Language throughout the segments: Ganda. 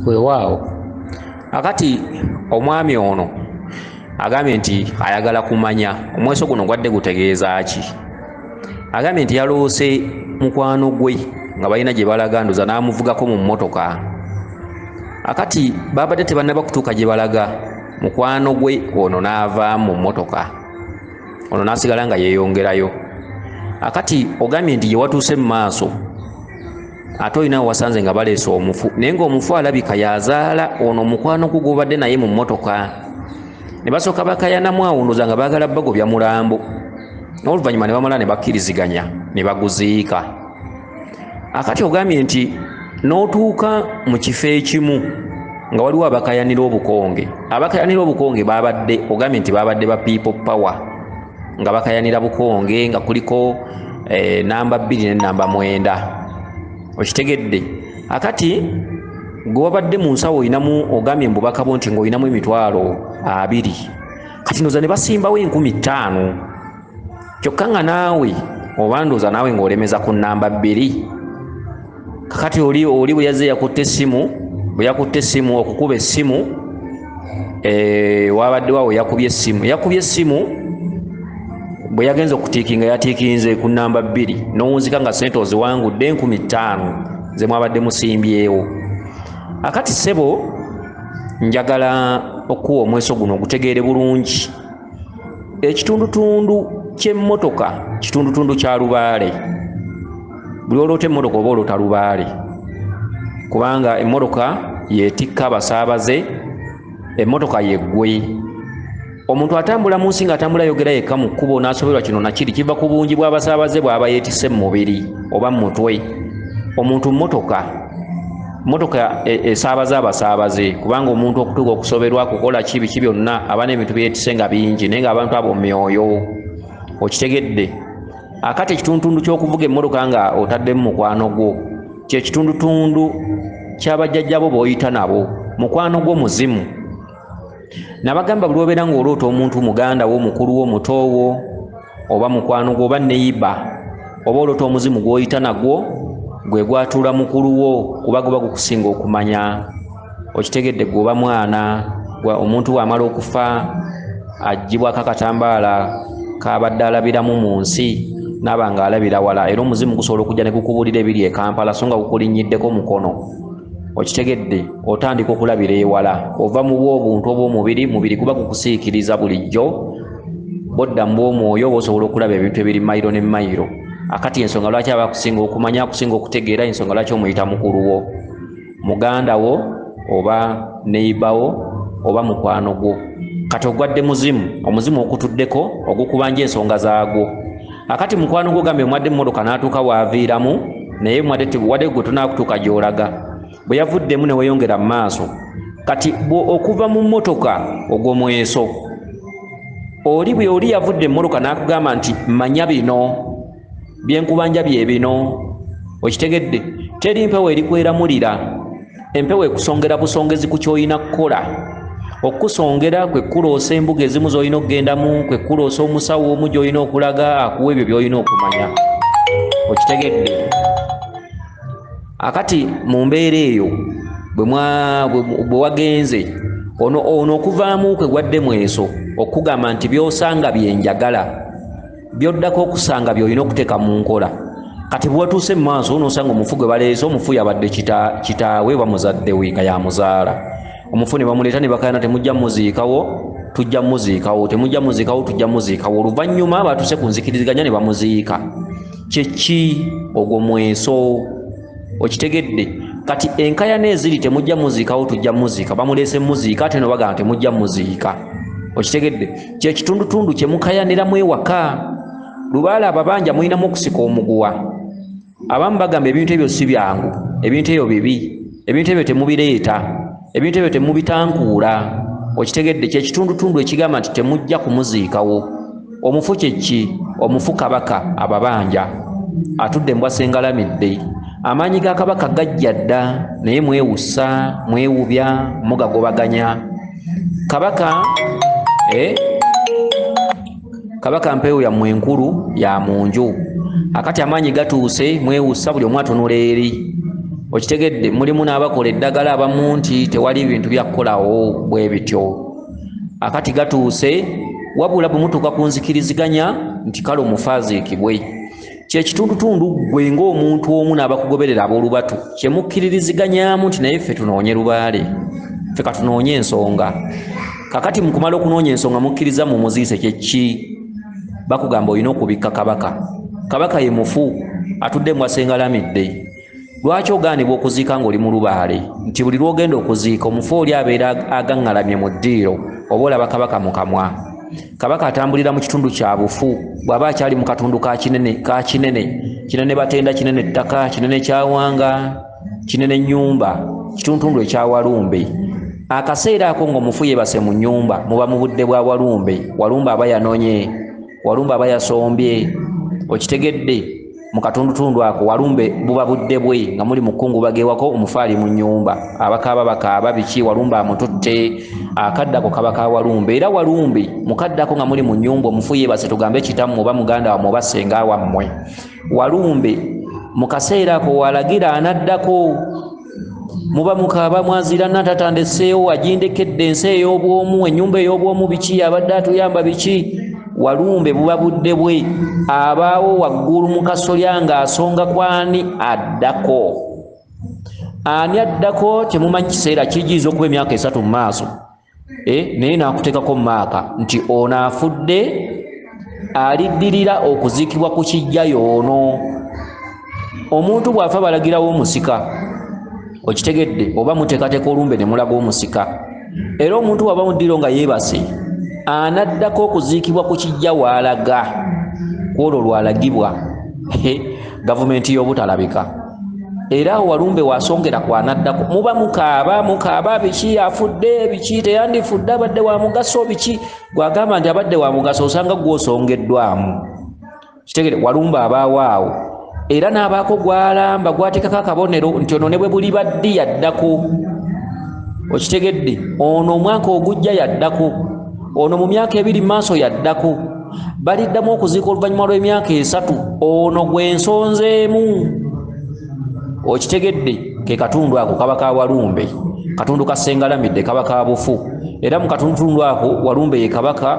weewaawo akati omwami ono agambye nti ayagala kumanya omweso guno gwadde gutegeeza ki. Agambye nti yaloose mukwano gwe nga balina gye balaga ndoza n'amuvugako mu mmotoka. Akati babadde tebannaba kutuuka gye balaga, mukwano gwe ono n'ava mu mmotoka, ono n'asigala nga yeeyongerayo. Akati ogambye nti gye watuuse mu maaso ate olinawo wasanze nga baleese omufu, naye ng'omufu alabika yazaala ono mukwano gwe gw'obadde naye mu mmotoka. Ne basooka bakayanamu awo ndowooza nga baagala bagobya mulambo, n'oluvannyuma ne bamala ne bakkiriziganya ne baguziika. Akati ogambye nti n'otuuka mu kifo ekimu nga waliwo abakayanira obukonge. Abakayanira obukonge babadde ogambye nti babadde ba people power nga bakayanira bukonge nga kuliko namba 2 ne namba 9. Okitegedde? Akati gwe wabadde mu nsawo olinamu ogambye mbubaka bo nti ng'olinamu emitwalo 20. Kati ndowooza ne basimbawo 50,000 kyokka nga naawe oba ndowooza naawe ng'olemeza ku namba 2. Kakati oli bwe yazze yakutte essimu okukuba essimu wabadde waawe yakubye essimu bwe yagenze okutiikinga yatiikinze ku namba 2 n'owunzika nga sente oziwangudde 50,000 ze mwabadde musimbyewo. Akati ssebo njagala okuwa omweso guno ogutegeere bulungi. Ekitundutundu ky'emmotoka kitundutundu kya lubaale. Buli oloota emmotoka oba oloota lubaale, kubanga emmotoka yeetikka abasaabaze, emmotoka yeggwe. Omuntu atambula mu nsi ng'atambula yogera yekka mu kkubo n'asoberwa kino nakiri kiva ku bungi bw'abasaabaze bw'aba yeetisse mu mubiri oba mu mutwe. Omuntu mmotoka esaabaza abasaabaze, kubanga omuntu okutuuka okusoberwa kukola biki byonna aba n'ebintu byeyeetisse nga bingi naye ng'abantu abo myoyo. Okitegedde? Akati ekitundutundu ky'okuvuga emmotoka nga otaddemu mukwano gwo kye kitundutundu ky'abajjajjabo b'oyita nabo, mukwano gwo muzimu. Nabagamba buli obeera ng'oloota omuntu muganda wo, mukulu wo, muto wo, oba mukwano gwo, oba neyiba, oba oloota omuzimu gw'oyita nagwo gwe gwatuula mukulu wo kuba guba gukusinga okumanya. Okitegedde? Gwoba mwana omuntu w'amala okufa aggyibwako akatambaala kabadde alabiramu mu nsi n'aba ng'alabira wala, era omuzimu gusobola okujja ne gukubuulira ebiri e Kampala so nga gukulinnyiddeko mukono. Okitegedde? Otandika okulabira ewala, ova mu bw'obuntu obw'omubiri guba gukusiikiriza bulijjo, bodda mu bw'omwoyo oba osobola okulaba ebintu ebiri mayiro ne mayiro. Akati ensonga lwaki aba akusinga okumanya, akusinga okutegeera, ensonga lwaki omuyita mukulu wo, muganda wo, oba neyibawo, oba mukwano gwo. Kati ogwadde muzimu, omuzimu okutuddeko ogukubanja ensonga zaagwo. Akati mukwano gwo gambe mwadde mmotoka n'atuuka waaviiramu, naye wadde gwe tonaakutuuka gy'olaga. Bwe yavuddemu ne weeyongera mu maaso, kati okuva mu mmotoka ogwo mweso. Oli yavudde emmotoka n'akugamba nti manya bino byenkubanja bye bino. Okitegedde? Teri mpewo erikweramulira, empewo ekusongera busongezi ku ky'olina kukola. Okusongera kwe kuloosa embuga ezimu z'olina okugendamu, kwe kuloosa omusawo omu gy'olina okulaga akuwa ebyo by'olina okumanya. Okitegedde? Akati mu mbeera eyo bwe wagenze ono okuvaamu kwe gwadde mweso okugamba nti by'osanga byenjagala, by'oddako okusanga by'olina okuteeka mu nkola. Kati bwe watuuse mu maaso onoosanga omufu gwe baleese, omufu yabadde kitaawe oba muzadde we nga yamuzaala. Omufu ne bamuleeta ne bakayana, temujja muziikawo, tujja muziikawo, temujja muziikawo, tujja muziikawo. Oluvannyuma batuuse ku nzikiriziganya ne bamuziika. Kyeki ogwo mweso. Okitegedde? Kati enkayana eziri temujja muziikawo, tujja muziika, bamuleese muziika ate no bagamba temujja muziika. Okitegedde? Kye kitundutundu kye mukayaniramu ewaka. Lubaale ababanja mulinamu okusika omuguwa. Abamu bagamba ebintu ebyo si byangu, ebintu ebyo bibi, ebintu ebyo temubireeta, ebintu ebyo temubitankuula. Okitegedde? Kye kitundutundu ekigamba nti temujja kumuziikawo. Omufu kyeki? Omufu kabaka ababanja atudde mbwase ngalamidde. Amaanyi ga kabaka gajja dda naye mwewussa, mwewubya, mugagobaganya. Kabaka mpeewo yammwe enkulu ya mu nju. Akati amaanyi gatuuse, mwewussa, buli omu atunula eri. okitegedde mulimu n'abakola eddagala abamu nti tewali bintu byakukolawo bwe bityo akati gatuuse wabula bwe mutuuka ku nzikiriziganya nti kale omufaaziikibwe kyekitundutundu gwe ng'omuntu omu n'abakugoberera ab'olubatu kye mukkiririziganyaamu nti naye ffe tunoonye lubaale ffe katunoonye ensonga kakati mu kumala okunoonya ensonga mukkiriza mu muziise kyeki bakugamba olina okubikka kabaka ye mufu atudde mu asengalamidde lwaki ogaanibwa okuziika ng'oli mu lubaale nti buli lw'ogenda okuziika omufu oli abeera agaŋŋalamye mu ddiiro oba olaba kabaka mu kamwa kabaka atambulira mu kitundu kya bufu bw'aba akyali mu katundu ka kinene batenda kinene ttaka kinene kyawanga kinene nnyumba kituntundu ekya Walumbe akaseera ako ng'omufu yeebase mu nnyumba muba mu budde bwa Walumbe aba yanonye Walumbe aba yasombye okitegedde mu katundutundu ako Walumbe buba budde bwe nga muli mu kkungu bagewako omufu ali mu nnyumba abakaaba bakaaba biki Walumbe amututte akaddako kaba ka Walumbe era Walumbe mukaddako nga muli mu nnyumba omufu yeebase tugambe kitamu oba muganda wammwe oba ssenga wammwe Walumbe mu kaseera ako walagira anaddako muba mukaaba mwazirana tatandeseewo agindekedde ensi ey'obwomu ennyumba ey'obwomu biki abadde atuyamba biki Walumbe buba budde bwe abaawo waggulu mu kasolya ng'asonga kwani addako ani addako temumanyi kiseera kijiiza okuba emyaka 3 mu maaso naye naakuteekako maaka nti ono afudde aliddirira okuziikibwa ku kijja y'ono omuntu bw'afa balagirawo omusika okitegedde oba muteekateeka olumbe ne mulaga omusika era omuntu waba mu ddiiro nga yeebase anaddako okuziikibwa ku kijja waalaga kwolwo lwalagibwa gavumenti y'obutalabika era Walumbe wasongera kwanaddako muba mukaaba biki afudde biki teyandifudde abadde wa mugaso biki gwagamba nti abadde wa mugaso osanga gwosongeddwamu kitegere Walumbe abaawaawo era n'abaako gwalamba gwateekako akabonero nti ono ne bwe buli baddi yaddako okitegedde ono omwaka ogujja yaddako ono mu myaka 2 maaso yaddako baliddamu okuziika oluvannyuma lw'emyaka 3 ono gwensonzeemu okitegedde ke katundu ako kaba ka Walumbe katundu kasengalamidde kaba ka bufu era mu katundutundu ako Walumbe ye kabaka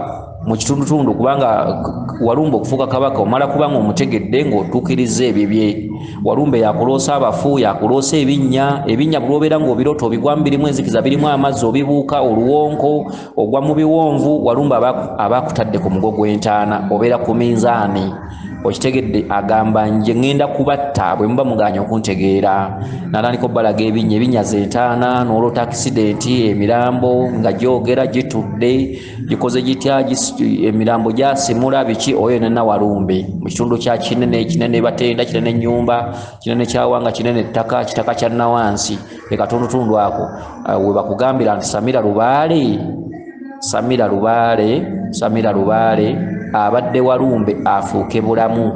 mu kitundutundu kubanga Walumbe okufuuka kabaka omala kubanga omutegedde ng'otuukiriza ebibye Walumbe yakuloosa abafu yakuloosa ebinnya bulwobeera ng'obiroota obigwamu birimu enzikiza birimu amazzi obibuuka oluwonko ogwa mu biwonvu Walumbe abakutadde ku mugo gw'entaana obeera ku minzaani okitegedde agamba nje ngenda kubatta bwe muba muganya okuntegeera natandika obbalaga ebinnya z'entaana n'olota akisidenti emirambo nga gyogera gitudde gikoze gitya emirambo gyasimula biki oyo nena Walumbe mu kitundu kya kinene batenda kinene nnyumba kinene kyawanga kinene ettaka kitaka kya nawansi ekatundutundu ako we bakugambira nti Samira Lubaale abadde Walumbe afuuke bulamu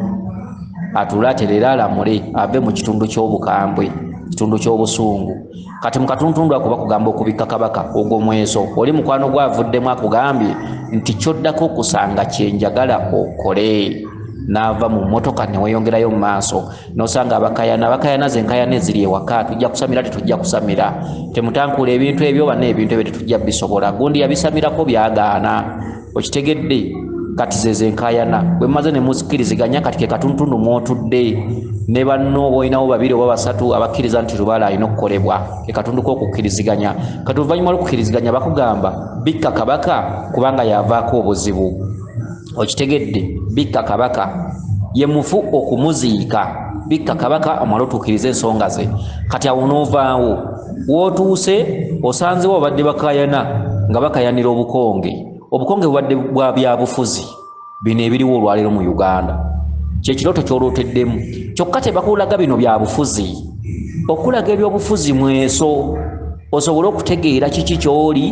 atulaterera alamule ave mu kitundu ky'obukambwe kitundu ky'obusungu kati mu katundutundu ako bakugamba okubikka kabaka ogw'omweso oli mukwano gwavuddemu akugambye nti kyoddako okusanga kyenjagala okole n'ava mu mmotoka ne weeyongerayo mu maaso n'osanga abakayana zenkayana eziri ewaka tujja kusamira tetujja kusamira temutankula ebintu ebyo bana ebintu ebyo tetujja bisobola gundi yabisamirako byagaana okitegedde kati zezenkayana bwe maze ne muzikiriziganya kati ke katundutundu mwotudde ne banno boyinawo 2 oba 3 abakkiriza nti Lubaale alina okukolebwa ke katundu k'okukkiriziganya kati oluvannyuma lw'okukkiriziganya bakugamba bikka kabaka kubanga yavaako obuzibu okitegedde bikka kabaka ye mufu okumuziika bikka kabaka omala otuukiriza ensonga ze kati awo n'ovaawo wootuuse osanzewo abadde bakayana nga bakayanira obukonge bubadde bwa byabufuzi bino ebiriwo olwaleero mu Uganda kyekirooto kyolooteddemu kyokka tebakulaga bino byabufuzi okulaga ebyobufuzi mweso osobole okutegeera kiki kyoli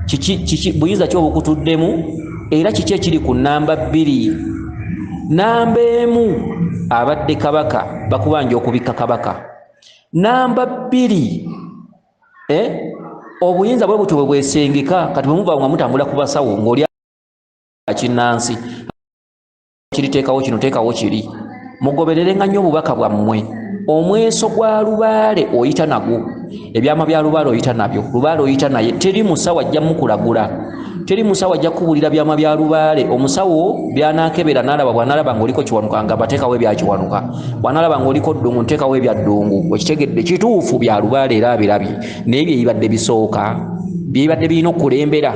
kiki buyinza ki obukutuddemu era kiki ekiri ku namba 2 namba 1 abadde kabaka bakubanja okubikka kabaka namba 2 obuyinza bwe butyo bwesengeka kati bwe muva nga mutambula ku basawo ng'oli akinnansi kiriteekawo kino teekawo kiri mugoberere nga nnyo obubaka bwammwe omweso gwa lubaale oyita nagwo ebyama bya lubaale oyita nabyo lubaale oyita naye teri musawo ajja mukulagula teri musawo ajja kubulira byama bya lubaale omusawo byanakebera nalaba bwanalaba ngoliko kiwanuka nga bateekawo ebyakiwanuka bwanalaba ngoliko ddungu nteekawo ebyaddungu okitegedde kituufu bya lubaale era abirabye naye byebibadde bisooka byebibadde birina okulembera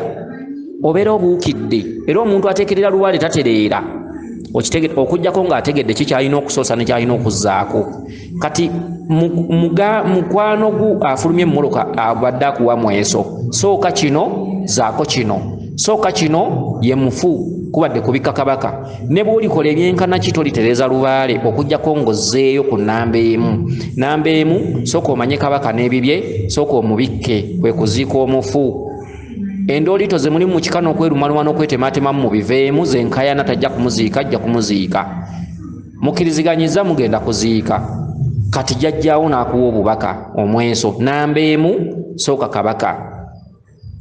obeera obuukidde era omuntu ateekerera lubaale tatereera okitegedde okujjako ng'ategedde kikyalina okusoosa nekyalina okuzzaako kati mukwano gu afulumye emmoloka abadde akuwa mweso sooka kino zaako kino sooka kino ye mufu kubadde kubika kabaka ne bw'olikola ebyenkana ki tolitereeza lubaale okujjako ng'ozzeeyo ku namba emu sooka omanye kabaka n'ebibye sooka omubikke kwe kuziika omufu endoolito ze mulimu mu kikano okwerumaluma n'okwetematemamu mubiveemu ze nkayana tajja kumuziika ajja kumuziika mukkiriziganyiza mugenda kuziika kati jjajjaawo n'akuwa obubaka omweso namba emu sooka kabaka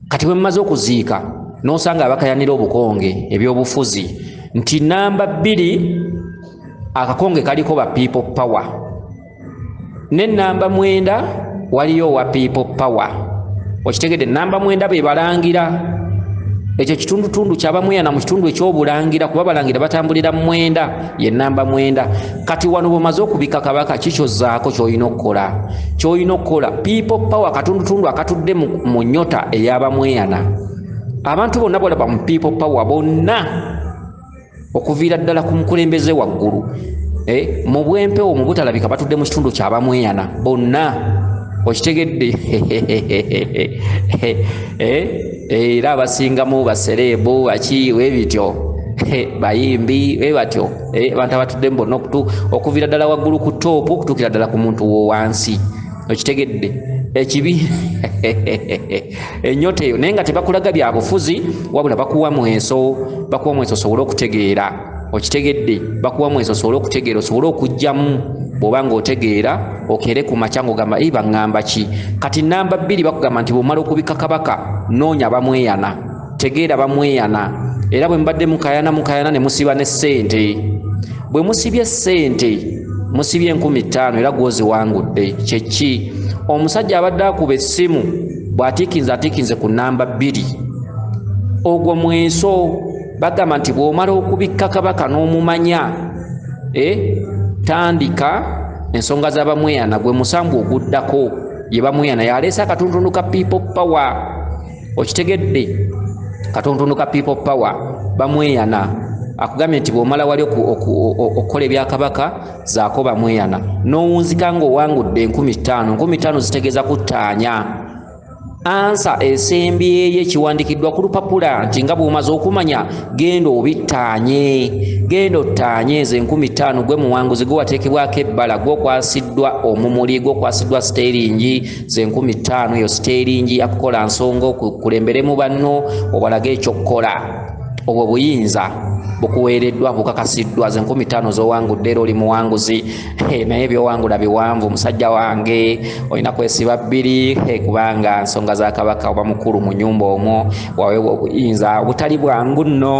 kati bwe mumaze okuziika n'osanga abakayanira obukonge ebyobufuzi nti namba 2 akakonge kaliko ba people power ne namba 9 waliyo wa people power okitegedde namba 9 be balangira ekyo kitundutundu kyabamweyana mu kitundu ekyobulangira kuba balangira batambulira mu 9 ye namba 9 kati wano bw'omaze okubika kabaka kikyozzaako ky'olina okukola people power katundutundu akatudde mu nnyota ey'abamweyana abantu bonna bolaba mu people power bonna okuviira ddala ku mukulembeze waggulu mu bwempewo mu butalabika batudde mu kitundu ky'abamweyana bonna okitegedde era abasingamu basereebu baki webityo bayimbi webatyo abantu abatudde bonna okuviira ddala waggulu ku toopu okutuukira ddala ku muntu wo wansi okitegedde ekibi ennyota eyo naye nga tebakulaga bya bufuzi wabula bakuwa mweso osobole okutegeera okitegedde bakuwa mweso osobole okutegeera osobole okujjamu bw'oba ng'otegeera okere ku makya ng'ogamba baŋŋamba ki kati namba 2 bakugamba nti bw'omala okubika kabaka noonya bamweyana tegeera bamweyana era bwe mbadde mukayana ne musiba ne ssente bwe musibye ssente musibye 50,000 era gwoziwangudde kyeki omusajja abadde akuba essimu bw'atiikinze ku namba 2 ogwo mweso bagamba nti bw'omala okubika kabaka n'omumanya tandika ensonga z'abamweyana gwe musambu oguddako ye bamweyana yaleese akatuntundu ka people power okitegedde katuntundu ka people power bamweyana akugambye nti bw'omala wali okukola ebyakabaka zaako bamweyana n'owunzika ng'owangudde 50,000 zitegeeza kuttaanya ansa esembyeyo ekiwandikiddwa ku lupapula nti nga bw'omaze okumanya genda obittaanye genda ottaanye ezo 50,000 gwe muwanguzi gwe wateekebwako ebbala gw'okwasiddwa omumuli gw'okwasiddwa siteeringi ze 50,000 eyo siteeringi akukola nsonga okukulemberemu banno obalage ekyokukola obwo buyinza bukuweereddwa bukakasiddwa ze 50,000 z'owangudde era oli muwanguzi naye ebyowangula biwanvu musajja wange olina kwesiba 2 kubanga nsonga za kabaka oba mukulu mu nnyumba omwo waweebwa obuyinza butali bwangu nno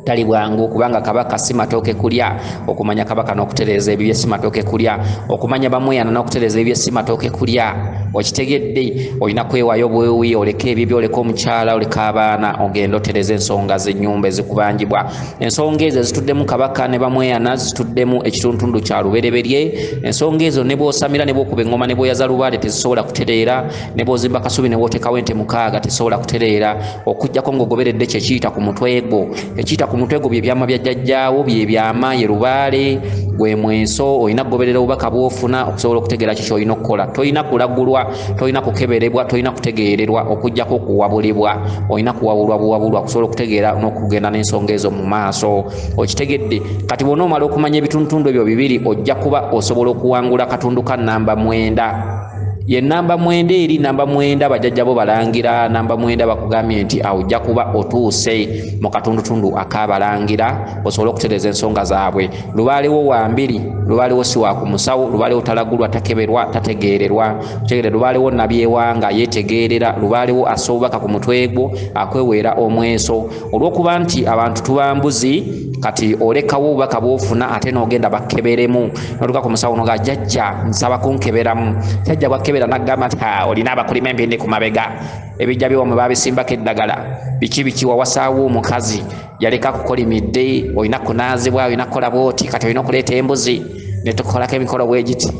tali bwangu kubanga kabaka si matooke kulya okumanya kabaka n'okutereeza ebibye si matooke kulya okumanya bamweyana n'okutereeza ebibye si matooke kulya okitegedde olina kwewaayo bwewi oleka ebibyo oleka omukyala oleka abaana ogenda otereza ensonga z'ennyumba ezikubanjibwa ensonga ezo zituddemu kabaka ne bamweyana zituddemu ekituntundu kya lubereberye ensonga ezo ne bw'osamira ne bw'okuba eŋŋoma ne bw'oyaza lubaale tezisobola kutereera ne bw'ozimba kasubi ne bw'oteekawo ente 6 tezisobola kutereera okujjako ng'ogoberedde kye kiyita ku mutwe gwo ekiyita ku mutwe gwo bye byama bya jjajjaawo bye byama ye lubaale gwe mweso olina kugoberera obubaka bw'ofuna okusobola okutegeera kiki olina okukola tolina kulagulwa tolina kukeberebwa tolina kutegeererwa okujjako okuwabulibwa olina kuwabulwa okusobola okutegeera n'okugenda n'ensonga ezo mu maaso okitegedde kati bw'ona omala okumanya ebituntundu ebyo 2 ojja kuba osobola okuwangula katundu ka namba 9 ye namba 9 eri namba 9 bajjajja bo balangira namba 9 bakugambye nti awujja kuba otuuse mu katundutundu akabalangira osobola okutereeza ensonga zaabwe. Lubaalewo wa mbiri, lubaalewo si wa ku musawo, lubaalewo talagulwa takeberwa tategeererwa, tegere lubaalewo nabyewanga yetegeerera, lubaalewo asobaka ku mutwe gwo akweweera omweso. Olw'okuba nti abantu tuba mbuzi kati olekawo obubaka bw'ofuna ate n'ogenda bakkeberemu n'oluka ku musawo noga jjajja nsaba kunkeberamu, jjajja bwakkebera n'aggamba nti olina abakulima empindi ku mabega ebijja by'omwe babisimbako eddagala biki wawasaawo omukazi yaleka kukolimidde, olina kunaazibwa, olina kukola bwoti, kati olina okuleeta embuzi ne tukolako emikolo bwe giti.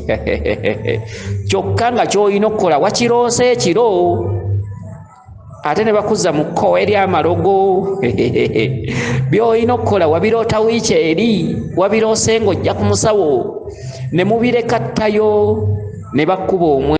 Kyokka nga ky'olina okukola wakiroose ekiro ate ne bakuzza mu kkowe ery'amalogo. By'olina okukola wabiroota wiiki eri, wabiroose ng'ojja ku musawo ne mubireka ttayo ne bakkuba omwe